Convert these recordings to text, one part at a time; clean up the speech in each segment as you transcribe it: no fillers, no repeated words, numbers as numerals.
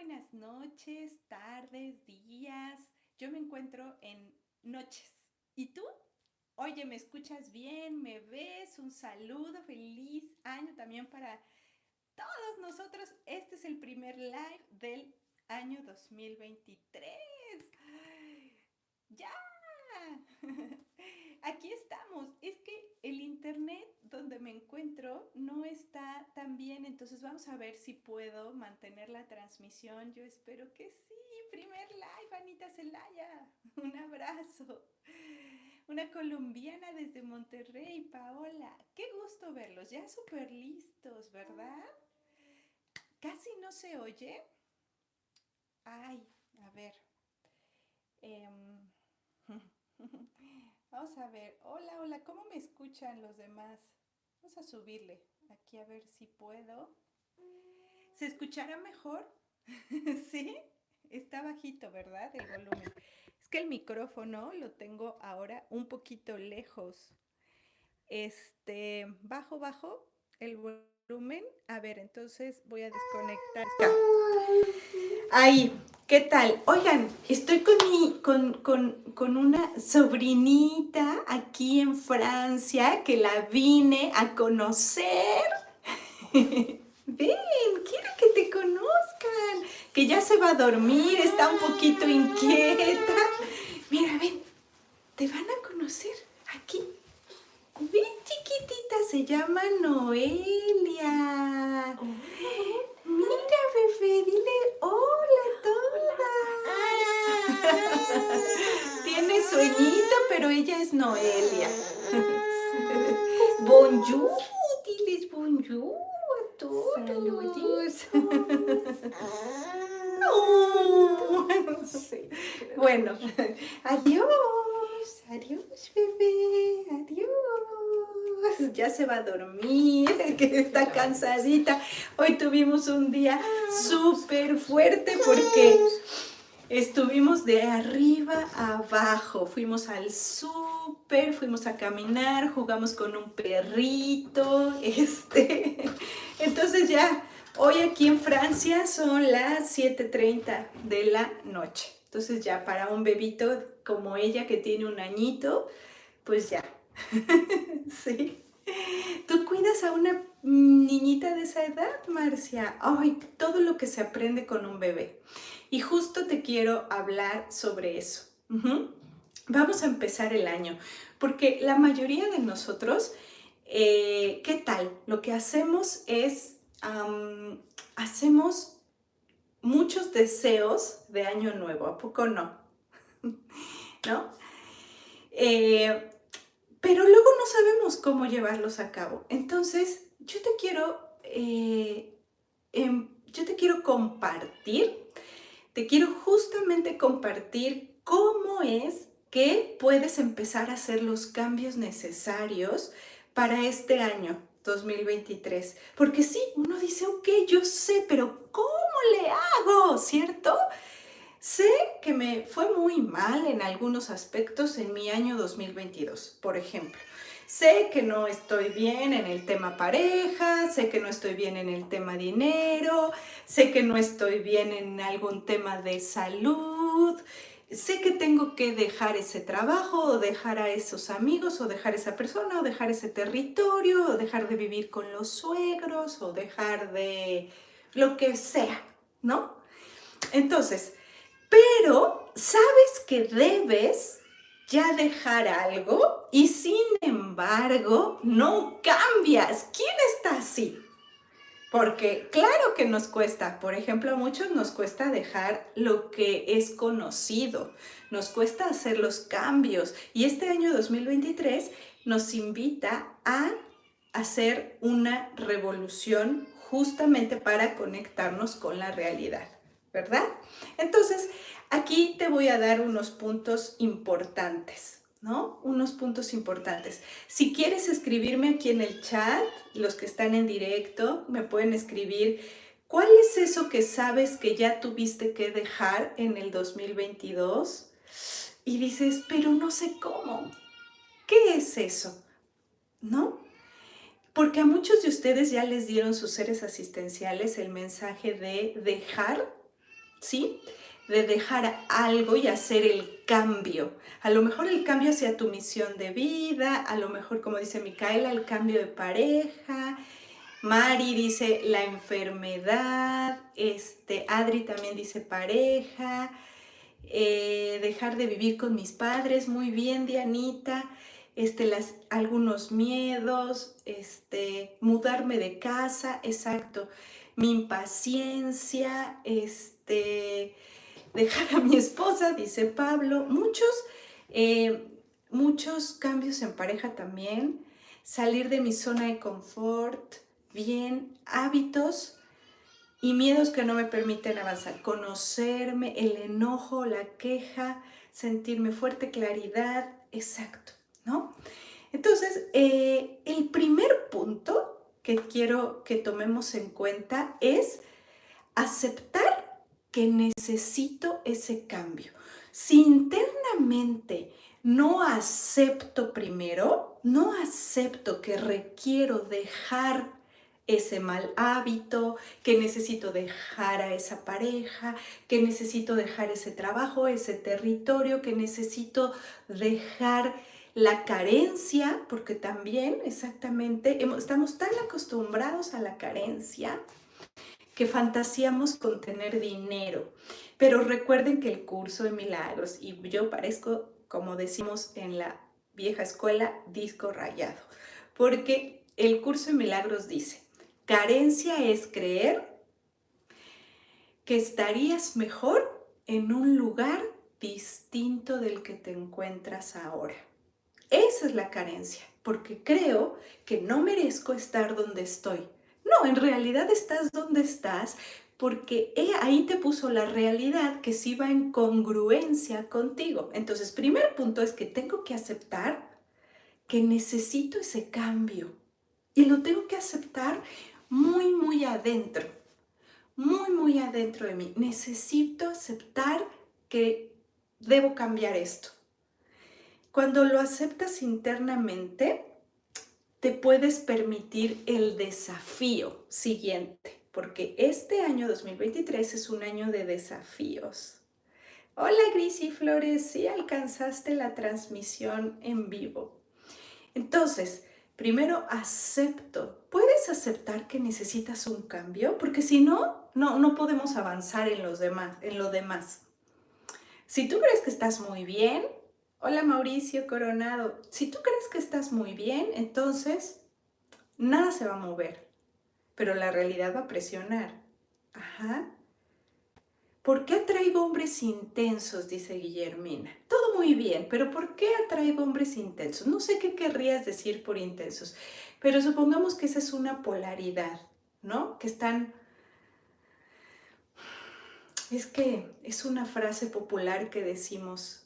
buenas noches, tardes, días. Yo me encuentro en noches. ¿Y tú? Oye, ¿me escuchas bien? ¿Me ves? Un saludo, feliz año también para todos nosotros. Este es el primer live del año 2023. ¡Ya! Aquí estamos. Es que el internet donde me encuentro no está tan bien, entonces vamos a ver si puedo mantener la transmisión. Yo espero que sí. Primer live, Anita Celaya. Un abrazo. Una colombiana desde Monterrey, Paola. Qué gusto verlos. Ya súper listos, ¿verdad? Casi no se oye. Ay, a ver. Em, Vamos a ver. Hola, hola. ¿Cómo me escuchan los demás? Vamos a subirle. Aquí a ver si puedo. ¿Se escuchará mejor? ¿Sí? Está bajito, ¿verdad? El volumen. Es que el micrófono lo tengo ahora un poquito lejos. Bajo el volumen. A ver, entonces voy a desconectar. Ahí, ¿qué tal? Oigan, estoy con una sobrinita aquí en Francia que la vine a conocer. Ven, quiere que te conozcan, que ya se va a dormir, está un poquito inquieta. Mira, ven, te van a conocer aquí. Ven, chiquitita, se llama Noelia. Mira, bebé, dile hola a todas. Tiene sueñito, pero ella es Noelia. Bonjour, diles bonjour a todos. Saludos. Oh. Sí. Bueno, adiós, adiós, bebé, adiós. Ya se va a dormir, que está cansadita. Hoy tuvimos un día súper fuerte porque estuvimos de arriba a abajo, fuimos al súper, fuimos a caminar, jugamos con un perrito, entonces ya, hoy aquí en Francia son las 7:30 de la noche, entonces ya para un bebito como ella que tiene un añito, pues ya, sí. ¿Tú cuidas a una niñita de esa edad, Marcia? Ay, todo lo que se aprende con un bebé. Y justo te quiero hablar sobre eso. Vamos a empezar el año, porque la mayoría de nosotros, ¿qué tal? Lo que hacemos es, hacemos muchos deseos de año nuevo, ¿a poco no? ¿No? Pero luego no sabemos cómo llevarlos a cabo. Entonces, yo te quiero compartir, te quiero justamente compartir cómo es que puedes empezar a hacer los cambios necesarios para este año 2023. Porque sí, uno dice, ok, yo sé, pero ¿cómo le hago? ¿Cierto? Sé que me fue muy mal en algunos aspectos en mi año 2022, por ejemplo. Sé que no estoy bien en el tema pareja, sé que no estoy bien en el tema dinero, sé que no estoy bien en algún tema de salud, sé que tengo que dejar ese trabajo o dejar a esos amigos o dejar esa persona o dejar ese territorio o dejar de vivir con los suegros o dejar de lo que sea, ¿no? Entonces, pero sabes que debes ya dejar algo y sin embargo no cambias. ¿Quién está así? Porque claro que nos cuesta, por ejemplo, a muchos nos cuesta dejar lo que es conocido, nos cuesta hacer los cambios y este año 2023 nos invita a hacer una revolución justamente para conectarnos con la realidad, ¿verdad? Entonces, aquí te voy a dar unos puntos importantes, ¿no? Unos puntos importantes. Si quieres escribirme aquí en el chat, los que están en directo me pueden escribir cuál es eso que sabes que ya tuviste que dejar en el 2022 y dices, pero no sé cómo. ¿Qué es eso? ¿No? Porque a muchos de ustedes ya les dieron sus seres asistenciales el mensaje de dejar ¿sí? De dejar algo y hacer el cambio. A lo mejor el cambio hacia tu misión de vida, a lo mejor, como dice Micaela, el cambio de pareja. Mari dice la enfermedad, Adri también dice pareja, dejar de vivir con mis padres, muy bien Dianita, algunos miedos, mudarme de casa, exacto, mi impaciencia, dejar a mi esposa, dice Pablo, eh, muchos cambios en pareja también, salir de mi zona de confort, bien, hábitos y miedos que no me permiten avanzar, conocerme, el enojo, la queja, sentirme fuerte, claridad, exacto, ¿no? Entonces, el primer punto que quiero que tomemos en cuenta es aceptar que necesito ese cambio. Si internamente no acepto primero, no acepto que requiero dejar ese mal hábito, que necesito dejar a esa pareja, que necesito dejar ese trabajo, ese territorio, que necesito dejar la carencia, porque también exactamente estamos tan acostumbrados a la carencia que fantaseamos con tener dinero. Pero recuerden que el curso de milagros, y yo parezco, como decimos en la vieja escuela, disco rayado, porque el curso de milagros dice, carencia es creer que estarías mejor en un lugar distinto del que te encuentras ahora. Esa es la carencia, porque creo que no merezco estar donde estoy. No, en realidad estás donde estás porque ahí te puso la realidad que sí va en congruencia contigo. Entonces, primer punto es que tengo que aceptar que necesito ese cambio y lo tengo que aceptar muy, muy adentro de mí. Necesito aceptar que debo cambiar esto. Cuando lo aceptas internamente, te puedes permitir el desafío siguiente, porque este año 2023 es un año de desafíos. Hola Grisi Flores, sí alcanzaste la transmisión en vivo. Entonces, primero acepto. ¿Puedes aceptar que necesitas un cambio? Porque si no, no podemos avanzar en lo demás. Si tú crees que estás muy bien, hola Mauricio Coronado, si tú crees que estás muy bien, entonces nada se va a mover, pero la realidad va a presionar. Ajá. ¿Por qué atraigo hombres intensos? Dice Guillermina. Todo muy bien, pero ¿por qué atraigo hombres intensos? No sé qué querrías decir por intensos, pero supongamos que esa es una polaridad, ¿no? Que están... Es que es una frase popular que decimos,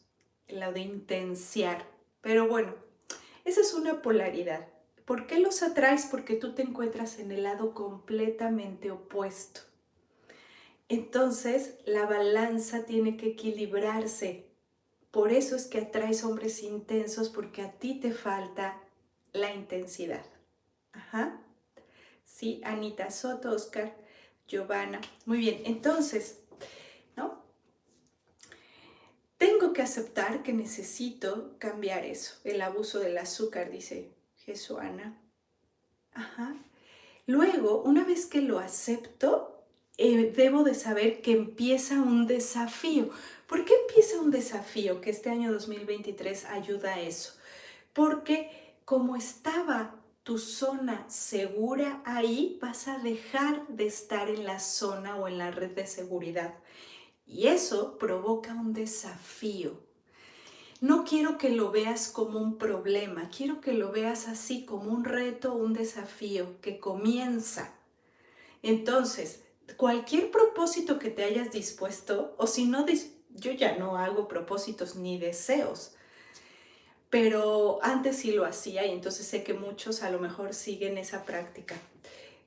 la de intenciar, pero bueno, esa es una polaridad. ¿Por qué los atraes? Porque tú te encuentras en el lado completamente opuesto. Entonces, la balanza tiene que equilibrarse. Por eso es que atraes hombres intensos, porque a ti te falta la intensidad. Ajá. Sí, Anita Soto, Oscar, Giovanna. Muy bien, entonces, ¿no? Tengo que aceptar que necesito cambiar eso. El abuso del azúcar, dice Jesuana. Ajá. Luego, una vez que lo acepto, debo de saber que empieza un desafío. ¿Por qué empieza un desafío? Que este año 2023 ayuda a eso. Porque como estaba tu zona segura ahí, vas a dejar de estar en la zona o en la red de seguridad. Y eso provoca un desafío. No quiero que lo veas como un problema, quiero que lo veas así como un reto, un desafío que comienza. Entonces, cualquier propósito que te hayas dispuesto, o si no, yo ya no hago propósitos ni deseos, pero antes sí lo hacía y entonces sé que muchos a lo mejor siguen esa práctica.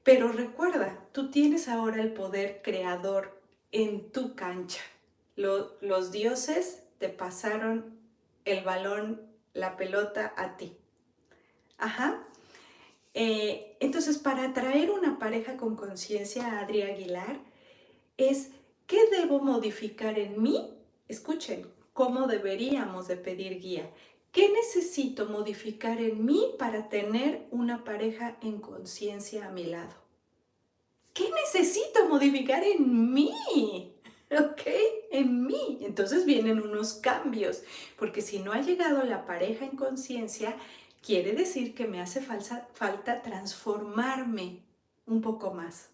Pero recuerda, tú tienes ahora el poder creador en tu cancha. Los dioses te pasaron el balón, la pelota a ti. Ajá. Entonces, para atraer una pareja con conciencia, Adri Aguilar, es ¿Qué debo modificar en mí? Escuchen, ¿cómo deberíamos de pedir guía? ¿Qué necesito modificar en mí para tener una pareja en conciencia a mi lado? ¿Qué necesito modificar en mí? ¿Ok? En mí. Entonces vienen unos cambios, porque si no ha llegado la pareja en conciencia, quiere decir que me hace falta transformarme un poco más.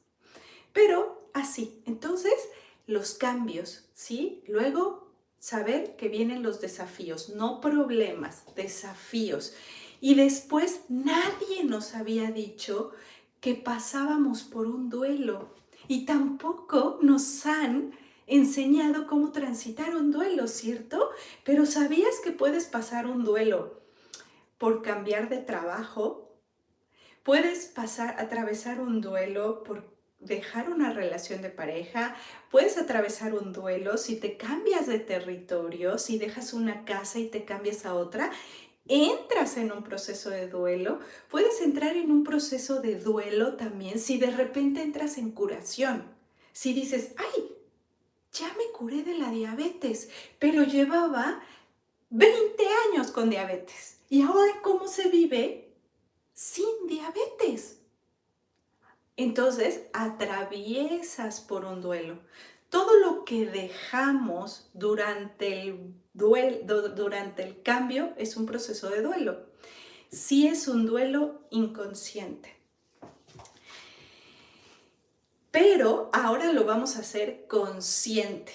Pero así, entonces los cambios, ¿sí? Luego saber que vienen los desafíos, no problemas, desafíos. Y después nadie nos había dicho que pasábamos por un duelo y tampoco nos han enseñado cómo transitar un duelo, ¿cierto? Pero ¿sabías que puedes pasar un duelo por cambiar de trabajo? Puedes atravesar un duelo por dejar una relación de pareja, puedes atravesar un duelo si te cambias de territorio, si dejas una casa y te cambias a otra, entras en un proceso de duelo, puedes entrar en un proceso de duelo también si de repente entras en curación, si dices, ay, ya me curé de la diabetes, pero llevaba 20 años con diabetes y ahora ¿cómo se vive sin diabetes? Entonces, atraviesas por un duelo. Todo lo que dejamos durante el cambio es un proceso de duelo. Sí es un duelo inconsciente. Pero ahora lo vamos a hacer consciente.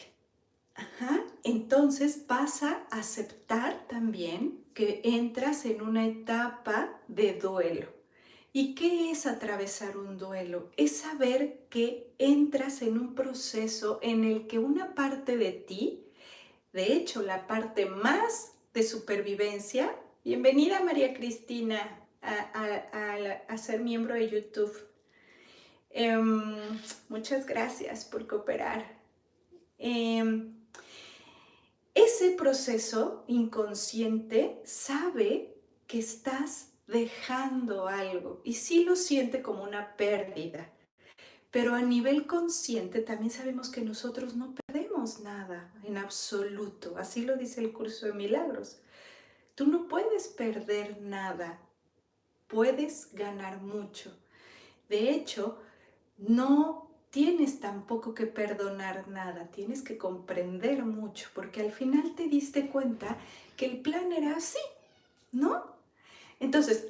Ajá. Entonces vas a aceptar también que entras en una etapa de duelo. ¿Y qué es atravesar un duelo? Es saber que entras en un proceso en el que una parte de ti, de hecho la parte más de supervivencia, bienvenida María Cristina a ser miembro de YouTube. Muchas gracias por cooperar. Ese proceso inconsciente sabe que estás dejando algo y sí lo siente como una pérdida, pero a nivel consciente también sabemos que nosotros no perdemos nada en absoluto, así lo dice el curso de milagros. Tú no puedes perder nada, puedes ganar mucho. De hecho, no tienes tampoco que perdonar nada, tienes que comprender mucho, porque al final te diste cuenta que el plan era así, ¿no? Entonces,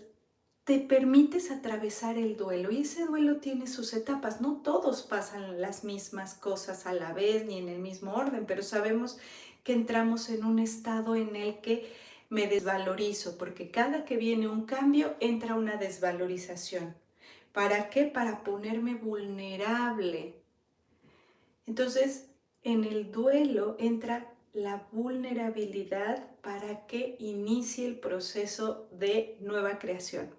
te permites atravesar el duelo y ese duelo tiene sus etapas. No todos pasan las mismas cosas a la vez ni en el mismo orden, pero sabemos que entramos en un estado en el que me desvalorizo, porque cada que viene un cambio entra una desvalorización. ¿Para qué? Para ponerme vulnerable. Entonces, en el duelo entra la vulnerabilidad para que inicie el proceso de nueva creación.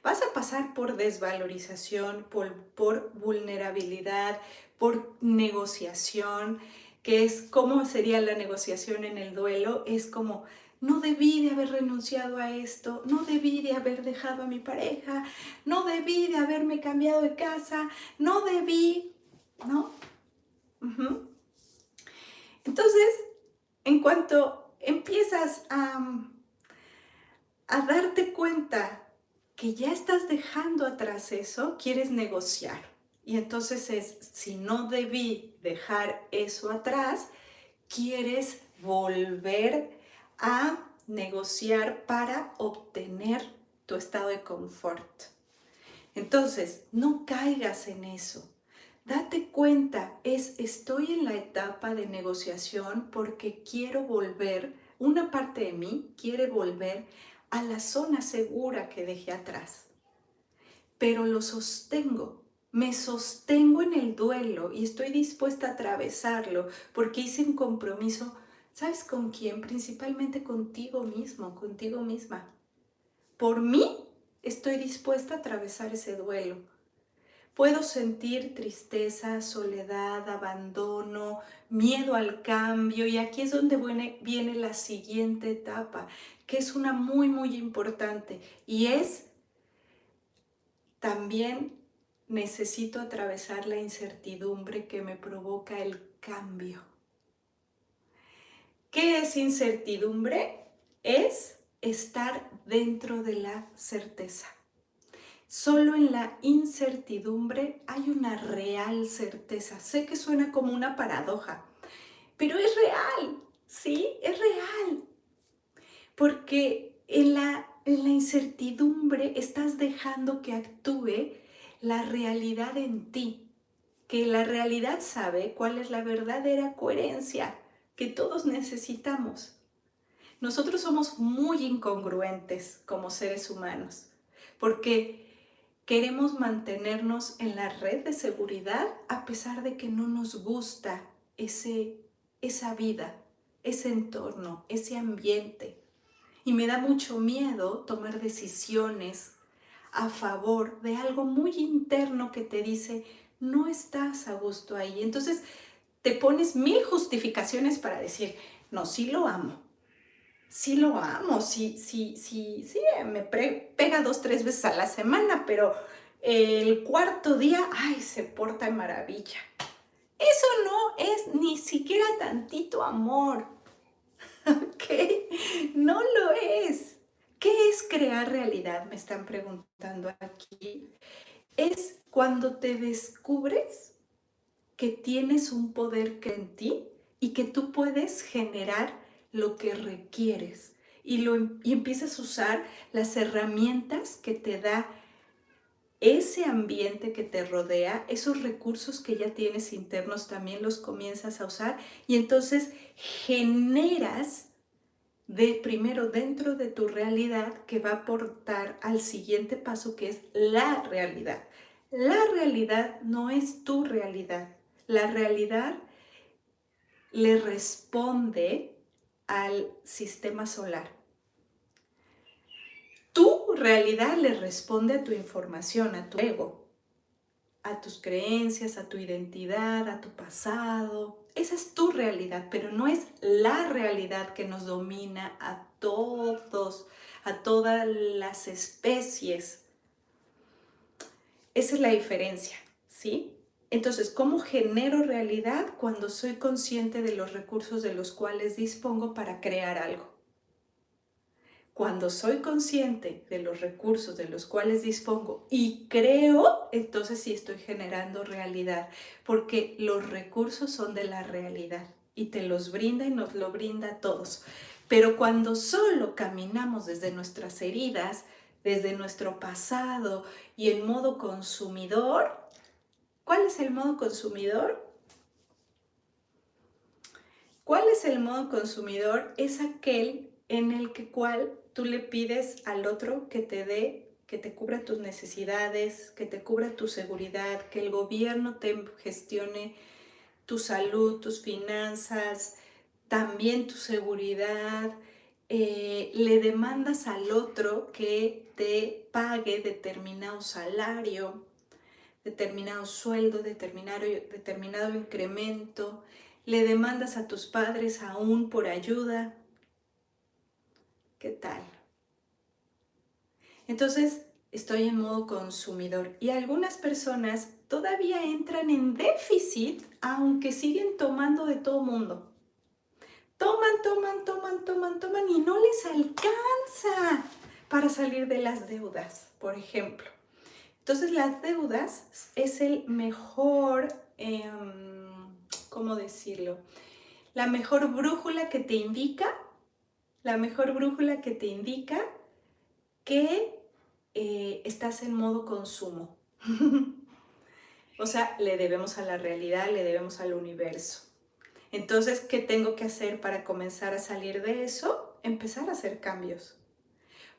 Vas a pasar por desvalorización, por vulnerabilidad, por negociación, que es cómo sería la negociación en el duelo. Es como, no debí de haber renunciado a esto, no debí de haber dejado a mi pareja, no debí de haberme cambiado de casa, no debí, ¿no? Uh-huh. Entonces, en cuanto empiezas a darte cuenta que ya estás dejando atrás eso, quieres negociar. Y entonces es, si no debí dejar eso atrás, quieres volver a negociar para obtener tu estado de confort. Entonces, no caigas en eso. Date cuenta, estoy en la etapa de negociación porque quiero volver, una parte de mí quiere volver a la zona segura que dejé atrás. Pero lo sostengo, me sostengo en el duelo y estoy dispuesta a atravesarlo porque hice un compromiso, ¿sabes con quién? Principalmente contigo mismo, contigo misma. Por mí estoy dispuesta a atravesar ese duelo. Puedo sentir tristeza, soledad, abandono, miedo al cambio y aquí es donde viene la siguiente etapa, que es una muy, muy importante y es también necesito atravesar la incertidumbre que me provoca el cambio. ¿Qué es incertidumbre? Es estar dentro de la certeza. Solo en la incertidumbre hay una real certeza. Sé que suena como una paradoja, pero es real, ¿sí? Es real. Porque en la incertidumbre estás dejando que actúe la realidad en ti, que la realidad sabe cuál es la verdadera coherencia que todos necesitamos. Nosotros somos muy incongruentes como seres humanos, porque queremos mantenernos en la red de seguridad a pesar de que no nos gusta esa vida, ese entorno, ese ambiente. Y me da mucho miedo tomar decisiones a favor de algo muy interno que te dice, no estás a gusto ahí. Entonces te pones mil justificaciones para decir, no, sí lo amo. Sí lo amo, sí, me pega 2, 3 veces a la semana, pero el cuarto día, ay, se porta de maravilla. Eso no es ni siquiera tantito amor, ¿ok? No lo es. ¿Qué es crear realidad? Me están preguntando aquí. Es cuando te descubres que tienes un poder que en ti y que tú puedes generar lo que requieres y empiezas a usar las herramientas que te da ese ambiente que te rodea, esos recursos que ya tienes internos también los comienzas a usar y entonces generas primero dentro de tu realidad que va a aportar al siguiente paso que es la realidad. La realidad no es tu realidad. La realidad le responde al sistema solar. Tu realidad le responde a tu información, a tu ego, a tus creencias, a tu identidad, a tu pasado. Esa es tu realidad, pero no es la realidad que nos domina a todos, a todas las especies. Esa es la diferencia, ¿sí? Entonces, ¿cómo genero realidad cuando soy consciente de los recursos de los cuales dispongo para crear algo? Cuando soy consciente de los recursos de los cuales dispongo y creo, entonces sí estoy generando realidad, porque los recursos son de la realidad y te los brinda y nos lo brinda a todos. Pero cuando solo caminamos desde nuestras heridas, desde nuestro pasado y en modo consumidor, ¿cuál es el modo consumidor? ¿Cuál es el modo consumidor? Es aquel en el cual tú le pides al otro que te dé, que te cubra tus necesidades, que te cubra tu seguridad, que el gobierno te gestione tu salud, tus finanzas, también tu seguridad. Le demandas al otro que te pague determinado salario, determinado sueldo, determinado incremento, le demandas a tus padres aún por ayuda. ¿Qué tal? Entonces, estoy en modo consumidor y algunas personas todavía entran en déficit aunque siguen tomando de todo mundo. Toman y no les alcanza para salir de las deudas, por ejemplo. Entonces las deudas es el mejor, ¿cómo decirlo? La mejor brújula que te indica, la mejor brújula que te indica que estás en modo consumo. O sea, le debemos a la realidad, le debemos al universo. Entonces, ¿qué tengo que hacer para comenzar a salir de eso? Empezar a hacer cambios.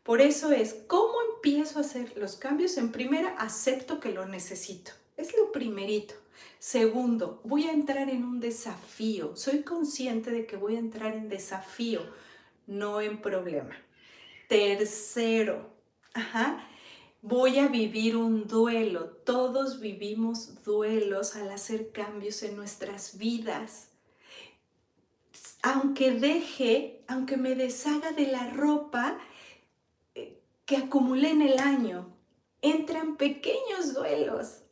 Por eso es, ¿cómo empiezo a hacer los cambios? En primera, acepto que lo necesito. Es lo primerito. Segundo, voy a entrar en un desafío. Soy consciente de que voy a entrar en desafío, no en problema. Tercero, voy a vivir un duelo. Todos vivimos duelos al hacer cambios en nuestras vidas. Aunque me deshaga de la ropa que acumulé en el año, entran pequeños duelos.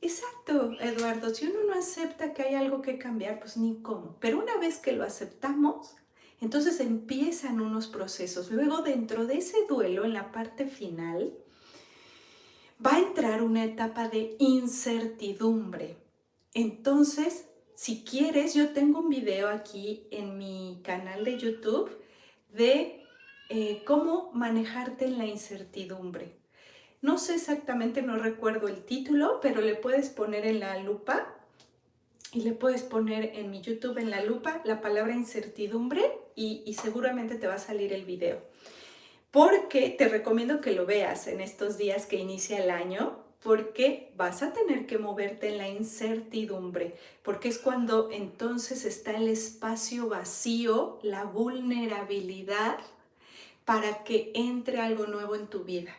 Exacto, Eduardo. Si uno no acepta que hay algo que cambiar, pues ni cómo. Pero una vez que lo aceptamos, entonces empiezan unos procesos. Luego, dentro de ese duelo, en la parte final, va a entrar una etapa de incertidumbre. Entonces, si quieres, yo tengo un video aquí en mi canal de YouTube de cómo manejarte en la incertidumbre. No sé exactamente, no recuerdo el título, pero le puedes poner en la lupa y le puedes poner en mi YouTube en la lupa la palabra incertidumbre y seguramente te va a salir el video. Porque te recomiendo que lo veas en estos días que inicia el año, porque vas a tener que moverte en la incertidumbre, porque es cuando entonces está el espacio vacío, la vulnerabilidad para que entre algo nuevo en tu vida.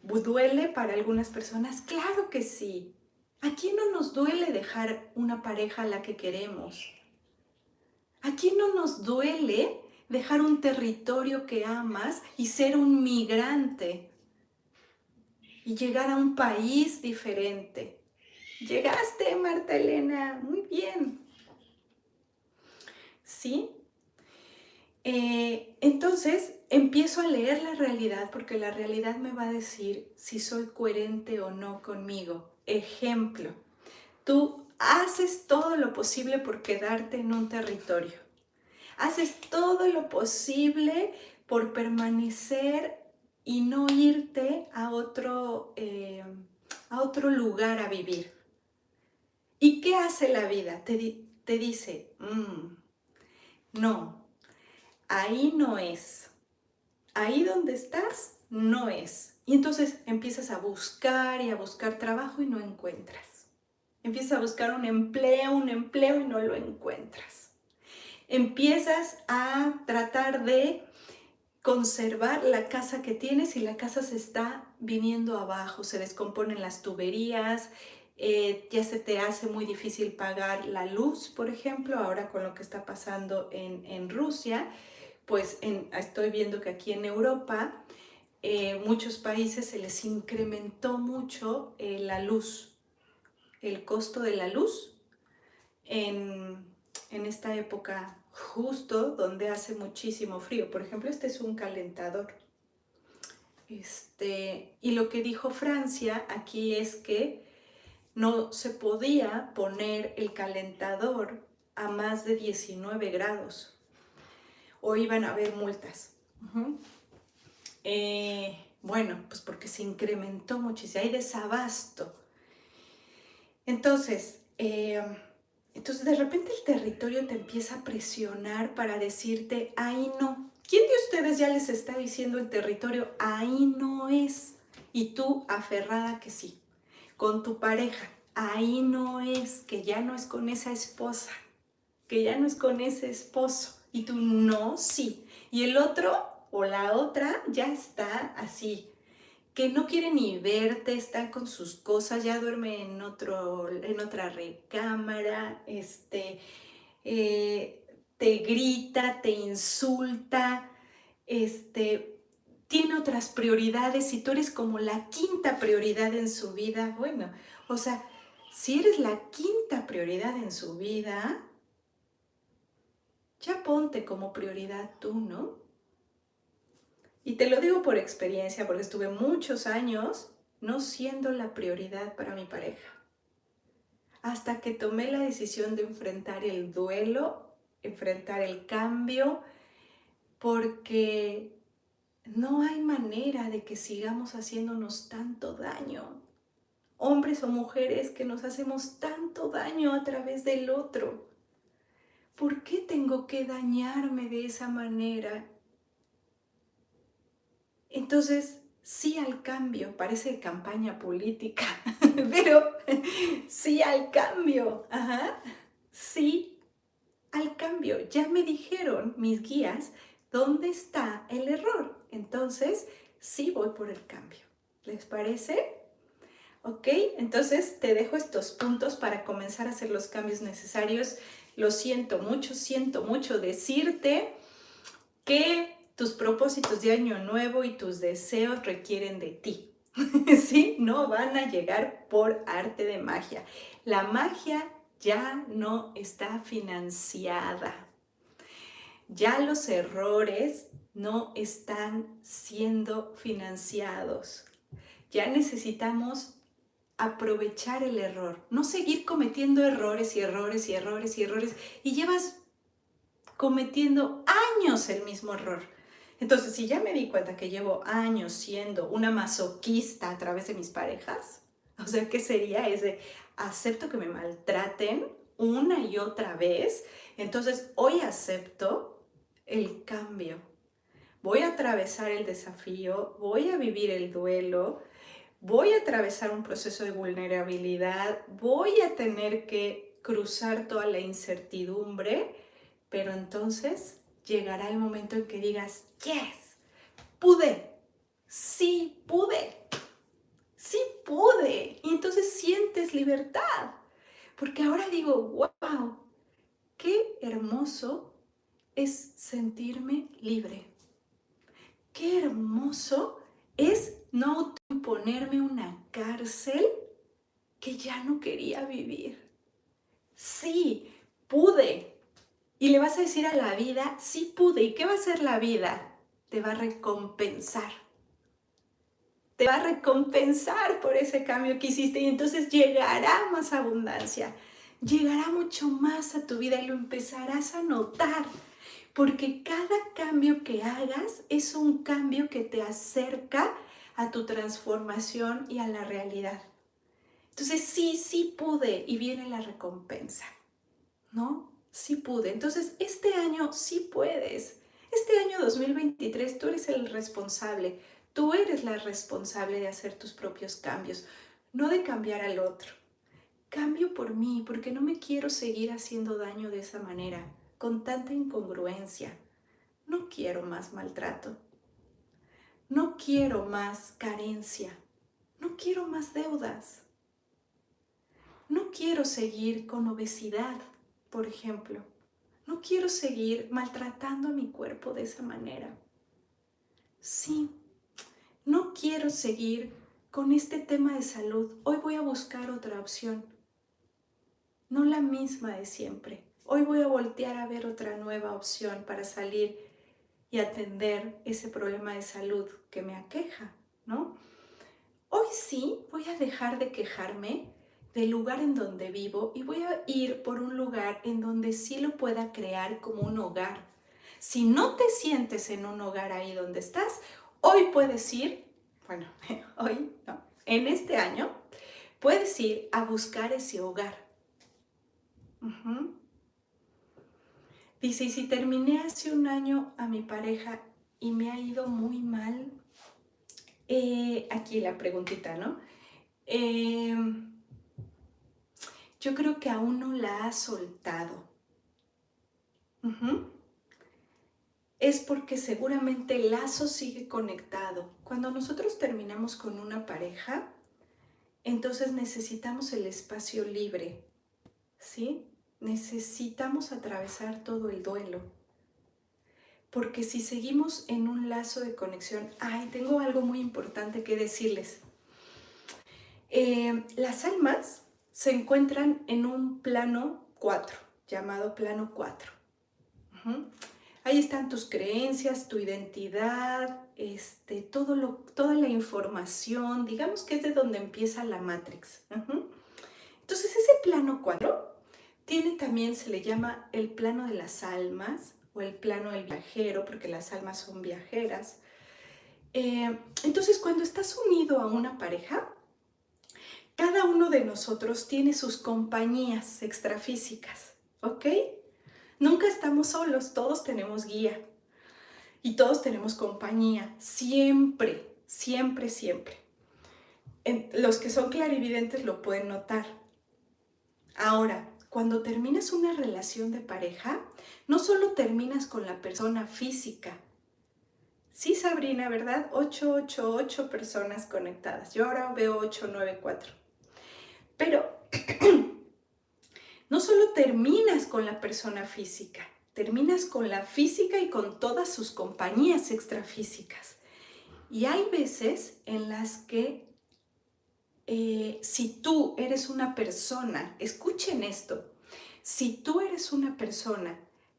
¿Duele para algunas personas? Claro que sí. ¿A quién no nos duele dejar una pareja a la que queremos? ¿A quién no nos duele dejar un territorio que amas y ser un migrante y llegar a un país diferente? Llegaste, Marta Elena, muy bien. ¿Sí? Entonces empiezo a leer la realidad porque la realidad me va a decir si soy coherente o no conmigo. Ejemplo, tú haces todo lo posible por quedarte en un territorio. Haces todo lo posible por permanecer y no irte a otro lugar a vivir. ¿Y qué hace la vida? Te dice, no, ahí no es. Ahí donde estás no es. Y entonces empiezas a buscar y a buscar trabajo y no encuentras. Empiezas a buscar un empleo y no lo encuentras. Empiezas a tratar de conservar la casa que tienes y la casa se está viniendo abajo, se descomponen las tuberías, ya se te hace muy difícil pagar la luz, por ejemplo, ahora con lo que está pasando en Rusia, pues estoy viendo que aquí en Europa, muchos países se les incrementó mucho la luz, el costo de la luz en esta época justo donde hace muchísimo frío. Por ejemplo, este es un calentador. Y lo que dijo Francia aquí es que no se podía poner el calentador a más de 19 grados o iban a haber multas. Bueno, pues porque se incrementó muchísimo, hay desabasto. Entonces de repente el territorio te empieza a presionar para decirte, ahí no. ¿Quién de ustedes ya les está diciendo el territorio, ahí no es? Y tú aferrada que sí. Con tu pareja, ahí no es, que ya no es con esa esposa, que ya no es con ese esposo. Y tú, no, sí. Y el otro o la otra ya está así, que no quiere ni verte, está con sus cosas, ya duerme en otra recámara, te grita, te insulta, tiene otras prioridades y tú eres como la quinta prioridad en su vida. Bueno, o sea, si eres la quinta prioridad en su vida, ya ponte como prioridad tú, ¿no? Y te lo digo por experiencia, porque estuve muchos años no siendo la prioridad para mi pareja. Hasta que tomé la decisión de enfrentar el duelo, enfrentar el cambio, porque no hay manera de que sigamos haciéndonos tanto daño. Hombres o mujeres que nos hacemos tanto daño a través del otro. ¿Por qué tengo que dañarme de esa manera? Entonces, sí al cambio, parece campaña política, pero sí al cambio, sí al cambio. Ya me dijeron mis guías dónde está el error, entonces sí voy por el cambio. ¿Les parece? Ok, entonces te dejo estos puntos para comenzar a hacer los cambios necesarios. Lo siento mucho decirte que tus propósitos de año nuevo y tus deseos requieren de ti. ¿Sí? No van a llegar por arte de magia. La magia ya no está financiada. Ya los errores no están siendo financiados. Ya necesitamos aprovechar el error, no seguir cometiendo errores y errores y errores y errores y llevas cometiendo años el mismo error. Entonces, si ya me di cuenta que llevo años siendo una masoquista a través de mis parejas, o sea, ¿qué sería? Es de acepto que me maltraten una y otra vez, entonces hoy acepto el cambio. Voy a atravesar el desafío, voy a vivir el duelo, voy a atravesar un proceso de vulnerabilidad, voy a tener que cruzar toda la incertidumbre, pero entonces llegará el momento en que digas, yes, pude, sí pude, sí pude. Y entonces sientes libertad, porque ahora digo, wow, qué hermoso es sentirme libre. Qué hermoso es no imponerme una cárcel que ya no quería vivir. Sí, pude. Y le vas a decir a la vida, sí pude. ¿Y qué va a hacer la vida? Te va a recompensar. Te va a recompensar por ese cambio que hiciste y entonces llegará más abundancia. Llegará mucho más a tu vida y lo empezarás a notar. Porque cada cambio que hagas es un cambio que te acerca a tu transformación y a la realidad. Entonces, sí pude y viene la recompensa, ¿no? Sí pude. Entonces, este año sí puedes. Este año 2023 tú eres el responsable. Tú eres la responsable de hacer tus propios cambios, no de cambiar al otro. Cambio por mí porque no me quiero seguir haciendo daño de esa manera, con tanta incongruencia. No quiero más maltrato. No quiero más carencia. No quiero más deudas. No quiero seguir con obesidad, por ejemplo. No quiero seguir maltratando a mi cuerpo de esa manera. Sí, no quiero seguir con este tema de salud. Hoy voy a buscar otra opción, no la misma de siempre. Hoy voy a voltear a ver otra nueva opción para salir y atender ese problema de salud que me aqueja, ¿no? Hoy sí voy a dejar de quejarme del lugar en donde vivo y voy a ir por un lugar en donde sí lo pueda crear como un hogar. Si no te sientes en un hogar ahí donde estás, hoy puedes ir, bueno, hoy no, en este año puedes ir a buscar ese hogar. Dice, y si terminé hace un año a mi pareja y me ha ido muy mal, aquí la preguntita, ¿no? Yo creo que aún no la has soltado. Es porque seguramente el lazo sigue conectado. Cuando nosotros terminamos con una pareja, entonces necesitamos el espacio libre, ¿sí? Necesitamos atravesar todo el duelo. Porque si seguimos en un lazo de conexión, tengo algo muy importante que decirles. Las almas se encuentran en un plano 4, llamado plano 4. Ahí están tus creencias, tu identidad, toda la información, digamos que es de donde empieza la Matrix. Entonces ese plano 4 tiene también, se le llama el plano de las almas o el plano del viajero, porque las almas son viajeras. Entonces cuando estás unido a una pareja, cada uno de nosotros tiene sus compañías extrafísicas, ¿ok? Nunca estamos solos, todos tenemos guía y todos tenemos compañía, siempre, siempre, siempre. Los que son clarividentes lo pueden notar. Ahora, cuando terminas una relación de pareja, no solo terminas con la persona física. Sí, Sabrina, ¿verdad? 888 personas conectadas. Yo ahora veo 894. Pero no solo terminas con la persona física, terminas con la física y con todas sus compañías extrafísicas. Y hay veces en las que si tú eres una persona, escuchen esto, si tú eres una persona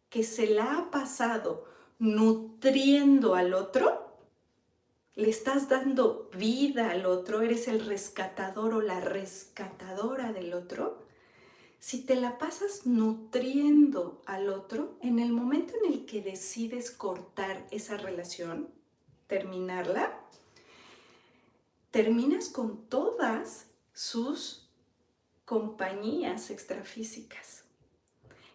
que se la ha pasado nutriendo al otro, le estás dando vida al otro, eres el rescatador o la rescatadora del otro, si te la pasas nutriendo al otro, en el momento en el que decides cortar esa relación, terminarla, terminas con todas sus compañías extrafísicas.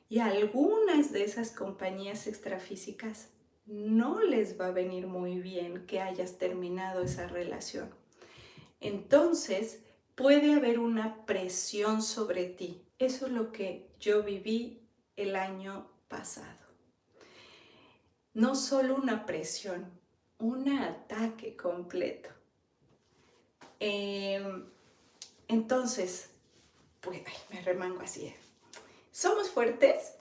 Y a algunas de esas compañías extrafísicas no les va a venir muy bien que hayas terminado esa relación. Entonces, puede haber una presión sobre ti. Eso es lo que yo viví el año pasado. No solo una presión, un ataque completo. Entonces, pues, me remango así. Somos fuertes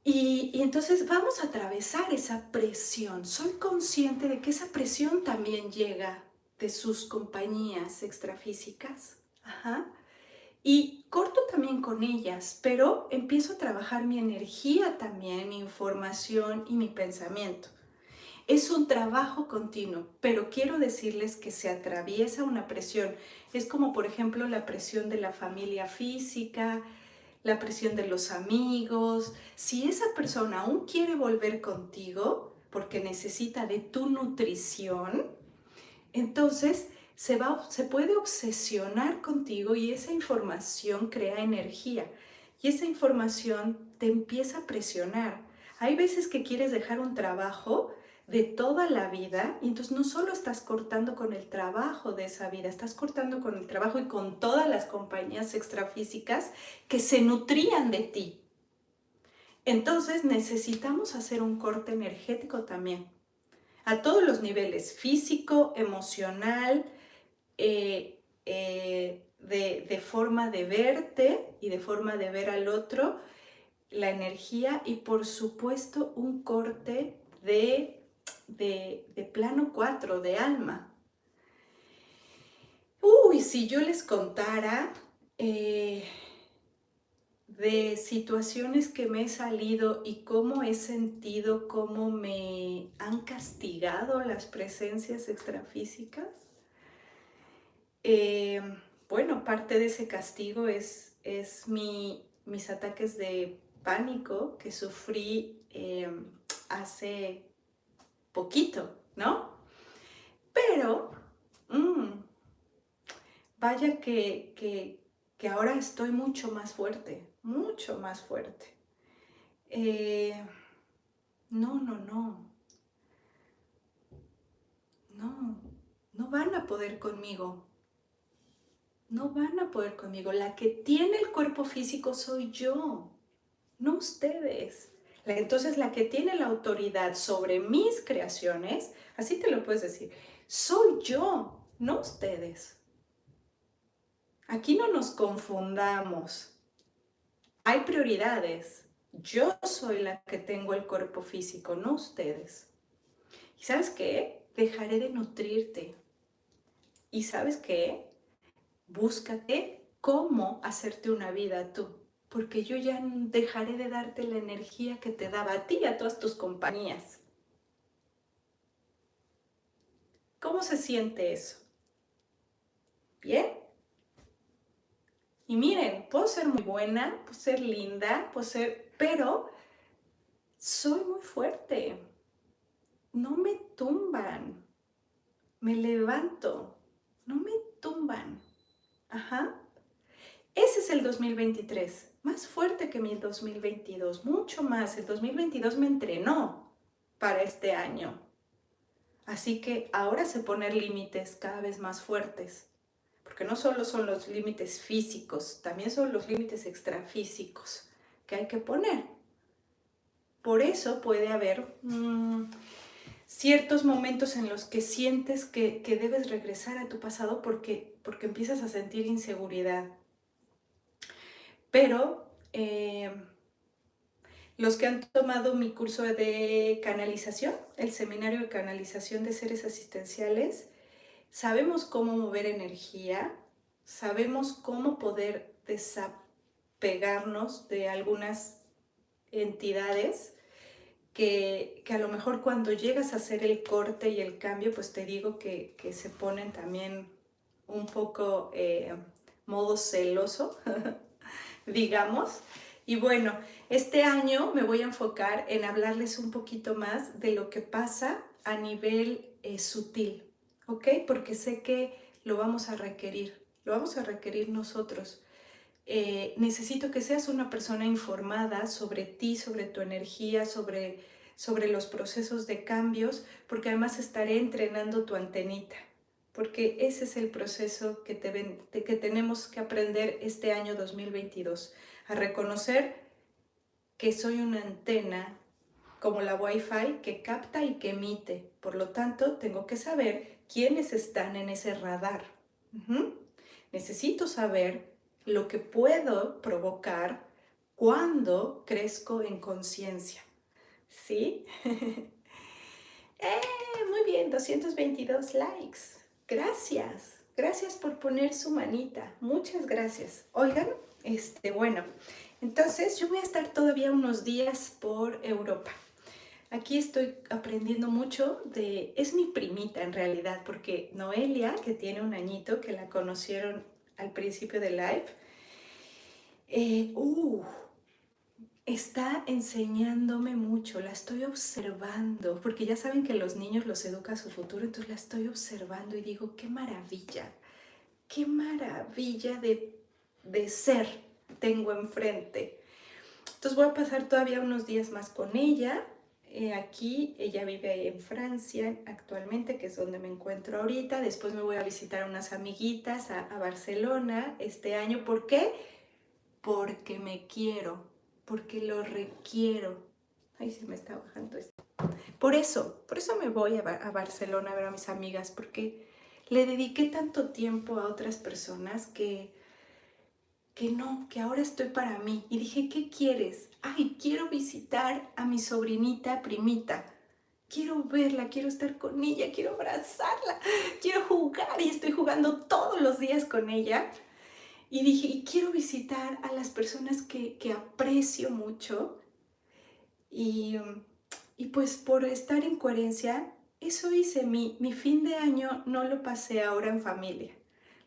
y entonces vamos a atravesar esa presión. Soy consciente de que esa presión también llega de sus compañías extrafísicas. Ajá. Y corto también con ellas, pero empiezo a trabajar mi energía también, mi información y mi pensamiento. Es un trabajo continuo, pero quiero decirles que se atraviesa una presión. Es como, por ejemplo, la presión de la familia física, la presión de los amigos. Si esa persona aún quiere volver contigo porque necesita de tu nutrición, entonces se puede obsesionar contigo y esa información crea energía y esa información te empieza a presionar. Hay veces que quieres dejar un trabajo de toda la vida y entonces no solo estás cortando con el trabajo de esa vida, estás cortando con el trabajo y con todas las compañías extrafísicas que se nutrían de ti. Entonces necesitamos hacer un corte energético también, a todos los niveles, físico, emocional, de forma de verte y de forma de ver al otro, la energía y por supuesto un corte de plano 4, de alma. Uy, si yo les contara de situaciones que me he salido y cómo he sentido cómo me han castigado las presencias extrafísicas. Bueno, parte de ese castigo es mis ataques de pánico que sufrí hace poquito, ¿no? Pero, vaya que ahora estoy mucho más fuerte, mucho más fuerte. No, no, no. No, no van a poder conmigo. No van a poder conmigo. La que tiene el cuerpo físico soy yo, no ustedes. Entonces la que tiene la autoridad sobre mis creaciones, así te lo puedes decir, soy yo, no ustedes. Aquí no nos confundamos. Hay prioridades. Yo soy la que tengo el cuerpo físico, no ustedes. ¿Y sabes qué? Dejaré de nutrirte. ¿Y sabes qué? Búscate cómo hacerte una vida tú, porque yo ya dejaré de darte la energía que te daba a ti y a todas tus compañías. ¿Cómo se siente eso? ¿Bien? Y miren, puedo ser muy buena, puedo ser linda, pero soy muy fuerte. No me tumban. Me levanto. No me tumban. Ajá. Ese es el 2023, más fuerte que mi 2022, mucho más. El 2022 me entrenó para este año. Así que ahora sé poner límites cada vez más fuertes, porque no solo son los límites físicos, también son los límites extrafísicos que hay que poner. Por eso puede haber ciertos momentos en los que sientes que debes regresar a tu pasado porque empiezas a sentir inseguridad. Pero Los que han tomado mi curso de canalización, el seminario de canalización de seres asistenciales, sabemos cómo mover energía, sabemos cómo poder desapegarnos de algunas entidades que a lo mejor cuando llegas a hacer el corte y el cambio, pues te digo que se ponen también un poco modo celoso, digamos. Y bueno, este año me voy a enfocar en hablarles un poquito más de lo que pasa a nivel sutil, ¿ok? Porque sé que lo vamos a requerir nosotros. Necesito que seas una persona informada sobre ti, sobre tu energía, sobre los procesos de cambios, porque además estaré entrenando tu antenita, porque ese es el proceso que tenemos que aprender este año 2022, a reconocer que soy una antena como la Wi-Fi que capta y que emite. Por lo tanto, tengo que saber quiénes están en ese radar. Necesito saber lo que puedo provocar cuando crezco en conciencia. ¿Sí? Muy bien, 222 likes. Gracias. Gracias por poner su manita. Muchas gracias. Oigan, bueno, entonces yo voy a estar todavía unos días por Europa. Aquí estoy aprendiendo mucho es mi primita en realidad, porque Noelia, que tiene un añito, que la conocieron al principio del live, está enseñándome mucho, la estoy observando, porque ya saben que los niños los educa a su futuro, entonces la estoy observando y digo, qué maravilla de ser tengo enfrente. Entonces voy a pasar todavía unos días más con ella. Aquí ella vive en Francia actualmente, que es donde me encuentro ahorita. Después me voy a visitar a unas amiguitas a Barcelona este año. ¿Por qué? Porque me quiero, porque lo requiero. Ay, se me está bajando esto. Por eso me voy a Barcelona a ver a mis amigas, porque le dediqué tanto tiempo a otras personas que no, que ahora estoy para mí. Y dije, ¿qué quieres? Ay, quiero visitar a mi sobrinita primita. Quiero verla, quiero estar con ella, quiero abrazarla, quiero jugar y estoy jugando todos los días con ella. Y dije, y quiero visitar a las personas que aprecio mucho. Y, y pues por estar en coherencia, eso hice. Mi fin de año no lo pasé ahora en familia,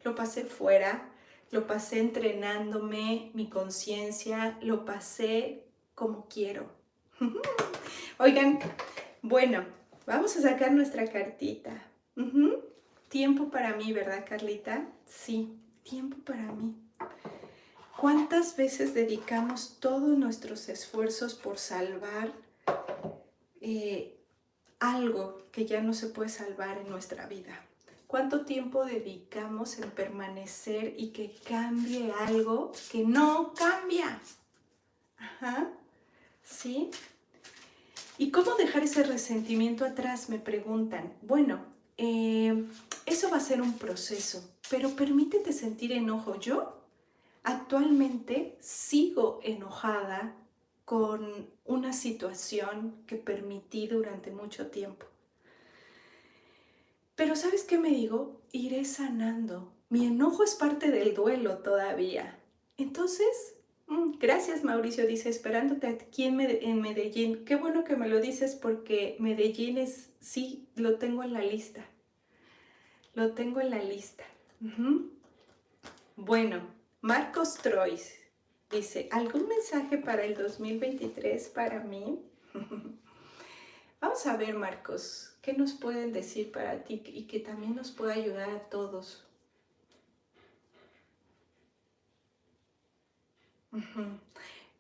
lo pasé fuera, lo pasé entrenándome mi conciencia, lo pasé como quiero. Oigan, bueno, vamos a sacar nuestra cartita. Tiempo para mí, ¿verdad, Carlita? Sí, tiempo para mí. ¿Cuántas veces dedicamos todos nuestros esfuerzos por salvar algo que ya no se puede salvar en nuestra vida? ¿Cuánto tiempo dedicamos en permanecer y que cambie algo que no cambia? Ajá, ¿sí? ¿Y cómo dejar ese resentimiento atrás? Me preguntan. Bueno, eso va a ser un proceso, pero permítete sentir enojo. Yo actualmente sigo enojada con una situación que permití durante mucho tiempo. Pero ¿sabes qué me digo? Iré sanando. Mi enojo es parte del duelo todavía. Entonces, gracias Mauricio, dice, esperándote aquí en Medellín. Qué bueno que me lo dices porque Medellín sí, lo tengo en la lista. Lo tengo en la lista. Bueno, Marcos Troyes dice, ¿algún mensaje para el 2023 para mí? Vamos a ver, Marcos, ¿qué nos pueden decir para ti y que también nos pueda ayudar a todos?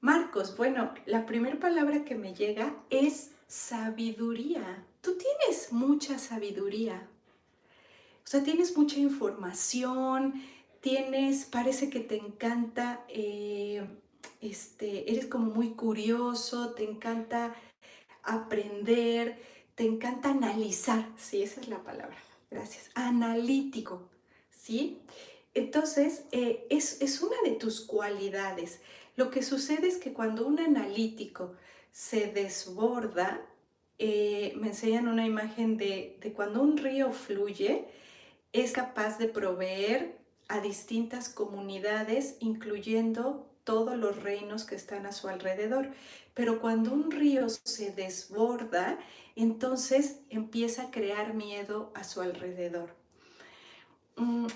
Marcos, bueno, la primera palabra que me llega es sabiduría. Tú tienes mucha sabiduría. O sea, tienes mucha información, parece que te encanta, eres como muy curioso, te encanta aprender, te encanta analizar, sí, esa es la palabra, gracias, analítico, ¿sí? Entonces, es una de tus cualidades. Lo que sucede es que cuando un analítico se desborda, me enseñan una imagen de cuando un río fluye, es capaz de proveer a distintas comunidades, incluyendo todos los reinos que están a su alrededor. Pero cuando un río se desborda, entonces empieza a crear miedo a su alrededor.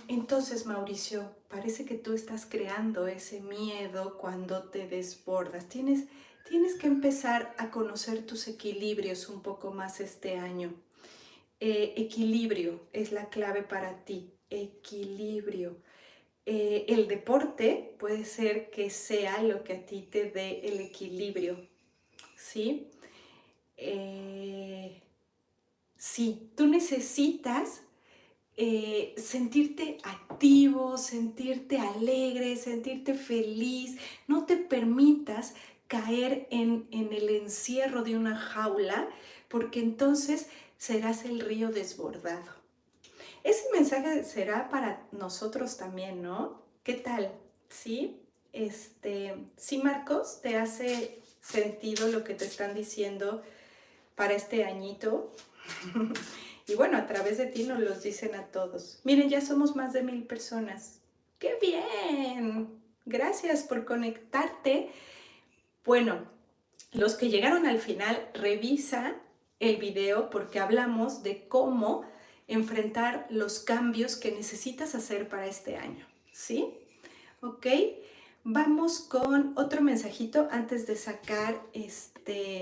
Entonces, Mauricio, parece que tú estás creando ese miedo cuando te desbordas. Tienes que empezar a conocer tus equilibrios un poco más este año. Equilibrio es la clave para ti. Equilibrio. El deporte puede ser que sea lo que a ti te dé el equilibrio, ¿sí? Sí, tú necesitas sentirte activo, sentirte alegre, sentirte feliz. No te permitas caer en el encierro de una jaula, porque entonces serás el río desbordado. Ese mensaje será para nosotros también, ¿no? ¿Qué tal? ¿Sí? ¿Sí, Marcos? ¿Te hace sentido lo que te están diciendo para este añito? Y bueno, a través de ti nos los dicen a todos. Miren, ya somos más de 1000 personas. ¡Qué bien! Gracias por conectarte. Bueno, los que llegaron al final, revisa el video porque hablamos de cómo enfrentar los cambios que necesitas hacer para este año. ¿Sí? ¿Ok? Vamos con otro mensajito antes de sacar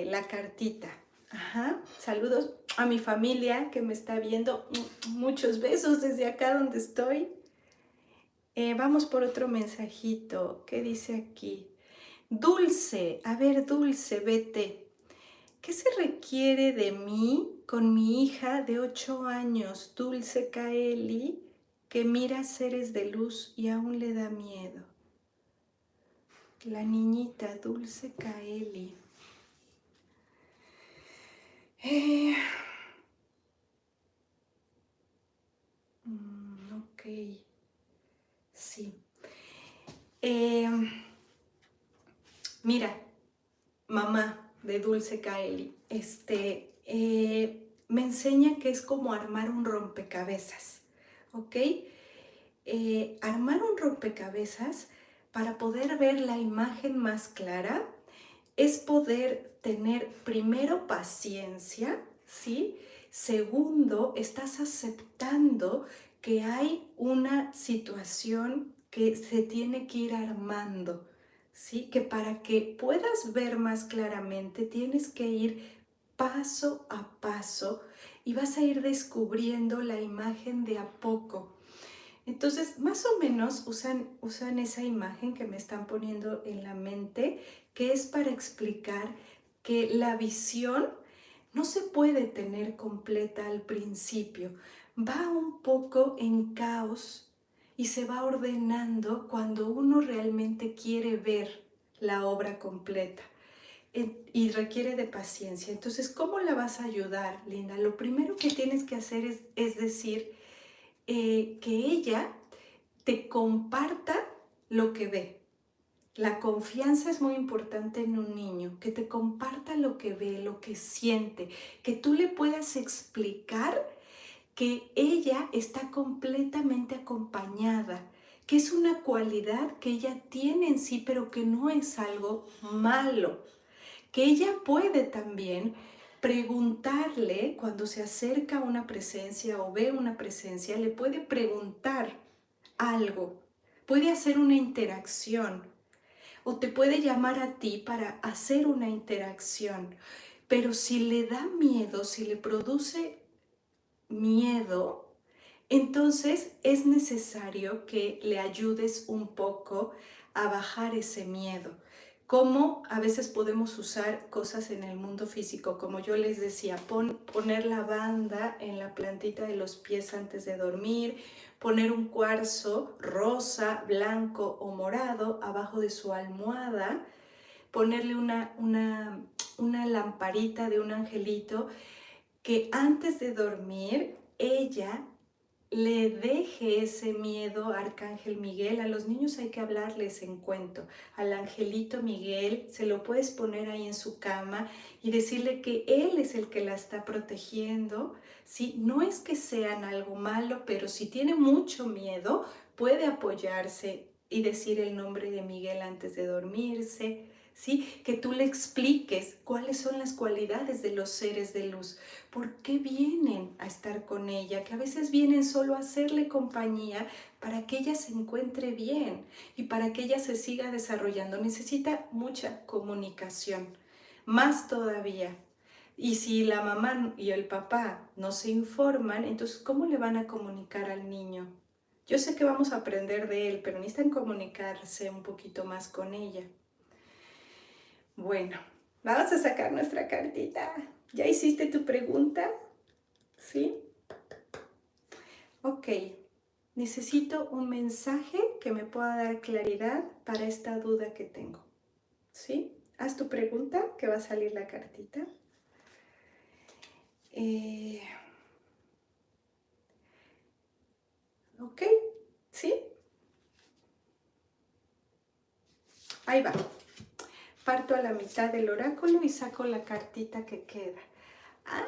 la cartita. Ajá. Saludos a mi familia que me está viendo. Muchos besos desde acá donde estoy. Vamos por otro mensajito. ¿Qué dice aquí? Dulce, a ver, Dulce, vete. ¿Qué se requiere de mí con mi hija de 8 años, Dulce Kaeli, que mira seres de luz y aún le da miedo? La niñita Dulce Kaeli. Ok, sí. Mira, mamá de Dulce Kaeli, me enseña que es como armar un rompecabezas, ¿ok? Armar un rompecabezas para poder ver la imagen más clara es poder tener primero paciencia, ¿sí? Segundo, estás aceptando que hay una situación que se tiene que ir armando, ¿sí? Que para que puedas ver más claramente tienes que ir paso a paso y vas a ir descubriendo la imagen de a poco. Entonces, más o menos usan esa imagen que me están poniendo en la mente, que es para explicar que la visión no se puede tener completa al principio. Va un poco en caos y se va ordenando cuando uno realmente quiere ver la obra completa y requiere de paciencia. Entonces, ¿cómo la vas a ayudar, Linda? Lo primero que tienes que hacer es decir que ella te comparta lo que ve. La confianza es muy importante en un niño, que te comparta lo que ve, lo que siente, que tú le puedas explicar que ella está completamente acompañada, que es una cualidad que ella tiene en sí, pero que no es algo malo, que ella puede también preguntarle cuando se acerca a una presencia o ve una presencia, le puede preguntar algo, puede hacer una interacción o te puede llamar a ti para hacer una interacción. Pero si le da miedo, si le produce miedo, entonces es necesario que le ayudes un poco a bajar ese miedo. Como a veces podemos usar cosas en el mundo físico, como yo les decía, poner la banda en la plantita de los pies antes de dormir, poner un cuarzo rosa, blanco o morado abajo de su almohada, ponerle una lamparita de un angelito que antes de dormir ella le deje ese miedo a Arcángel Miguel. A los niños hay que hablarles en cuento. Al angelito Miguel se lo puedes poner ahí en su cama y decirle que él es el que la está protegiendo. ¿Sí? No es que sean algo malo, pero si tiene mucho miedo, puede apoyarse y decir el nombre de Miguel antes de dormirse. ¿Sí? Que tú le expliques cuáles son las cualidades de los seres de luz. ¿Por qué vienen a estar con ella? Que a veces vienen solo a hacerle compañía para que ella se encuentre bien y para que ella se siga desarrollando. Necesita mucha comunicación, más todavía. Y si la mamá y el papá no se informan, entonces ¿cómo le van a comunicar al niño? Yo sé que vamos a aprender de él, pero necesitan comunicarse un poquito más con ella. Bueno, vamos a sacar nuestra cartita. ¿Ya hiciste tu pregunta? ¿Sí? Ok, necesito un mensaje que me pueda dar claridad para esta duda que tengo. ¿Sí? Haz tu pregunta, que va a salir la cartita. Ok, ¿sí? Ahí va. Parto a la mitad del oráculo y saco la cartita que queda. ¡Ah,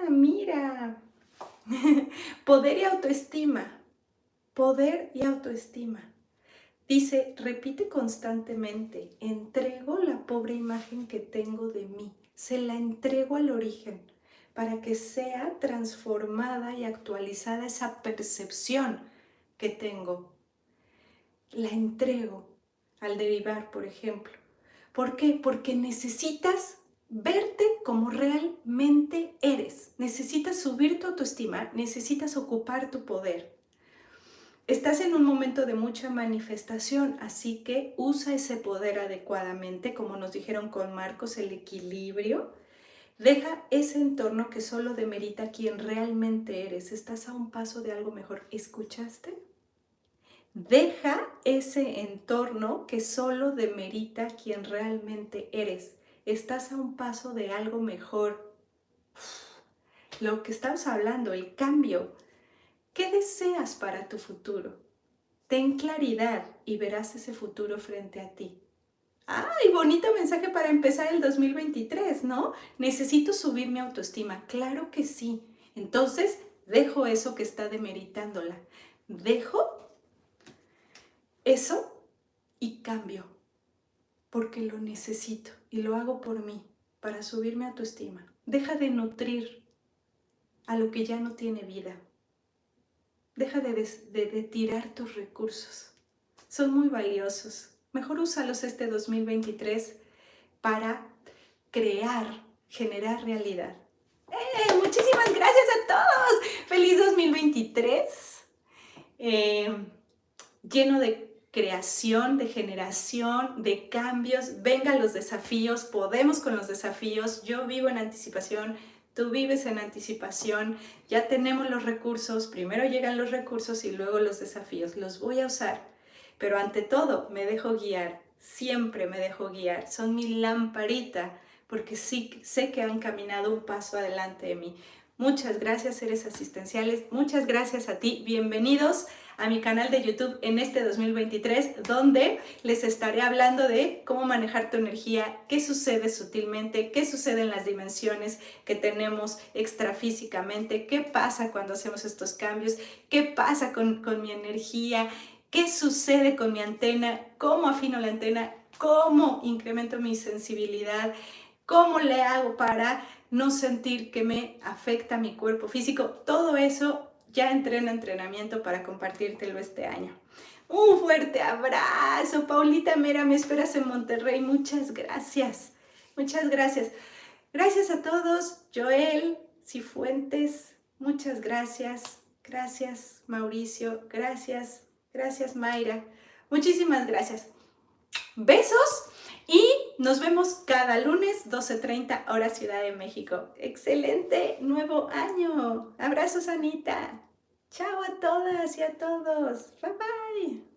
mira! Poder y autoestima. Poder y autoestima. Dice, repite constantemente, entrego la pobre imagen que tengo de mí, se la entrego al origen, para que sea transformada y actualizada esa percepción que tengo. La entrego al derivar, por ejemplo. ¿Por qué? Porque necesitas verte como realmente eres. Necesitas subir tu autoestima, necesitas ocupar tu poder. Estás en un momento de mucha manifestación, así que usa ese poder adecuadamente, como nos dijeron con Marcos, el equilibrio. Deja ese entorno que solo demerita quien realmente eres. Estás a un paso de algo mejor. ¿Escuchaste? Deja ese entorno que solo demerita quien realmente eres. Estás a un paso de algo mejor. Lo que estamos hablando, el cambio. ¿Qué deseas para tu futuro? Ten claridad y verás ese futuro frente a ti. ¡Ay, bonito mensaje para empezar el 2023!, ¿no? Necesito subir mi autoestima. Claro que sí. Entonces, dejo eso que está demeritándola. Dejo eso y cambio, porque lo necesito y lo hago por mí, para subir mi autoestima. Deja de nutrir a lo que ya no tiene vida. Deja de tirar tus recursos. Son muy valiosos. Mejor úsalos este 2023 para crear, generar realidad. Muchísimas gracias a todos. ¡Feliz 2023! Lleno de creación, de generación, de cambios. Vengan los desafíos, podemos con los desafíos. Yo vivo en anticipación, tú vives en anticipación. Ya tenemos los recursos, primero llegan los recursos y luego los desafíos. Los voy a usar, pero ante todo me dejo guiar, siempre me dejo guiar. Son mi lamparita, porque sí sé que han caminado un paso adelante de mí. Muchas gracias, seres asistenciales. Muchas gracias a ti. Bienvenidos a mi canal de YouTube en este 2023, donde les estaré hablando de cómo manejar tu energía, qué sucede sutilmente, qué sucede en las dimensiones que tenemos extrafísicamente, qué pasa cuando hacemos estos cambios, qué pasa con mi energía, qué sucede con mi antena, cómo afino la antena, cómo incremento mi sensibilidad, cómo le hago para no sentir que me afecta mi cuerpo físico. Todo eso ya entré en entrenamiento para compartírtelo este año. Un fuerte abrazo, Paulita Mera, me esperas en Monterrey. Muchas gracias, muchas gracias. Gracias a todos. Joel, Cifuentes, muchas gracias. Gracias, Mauricio, gracias, gracias, Mayra. Muchísimas gracias. Besos y nos vemos cada lunes 12:30 hora Ciudad de México. ¡Excelente nuevo año! Abrazos, Anita. Chao a todas y a todos. Bye bye.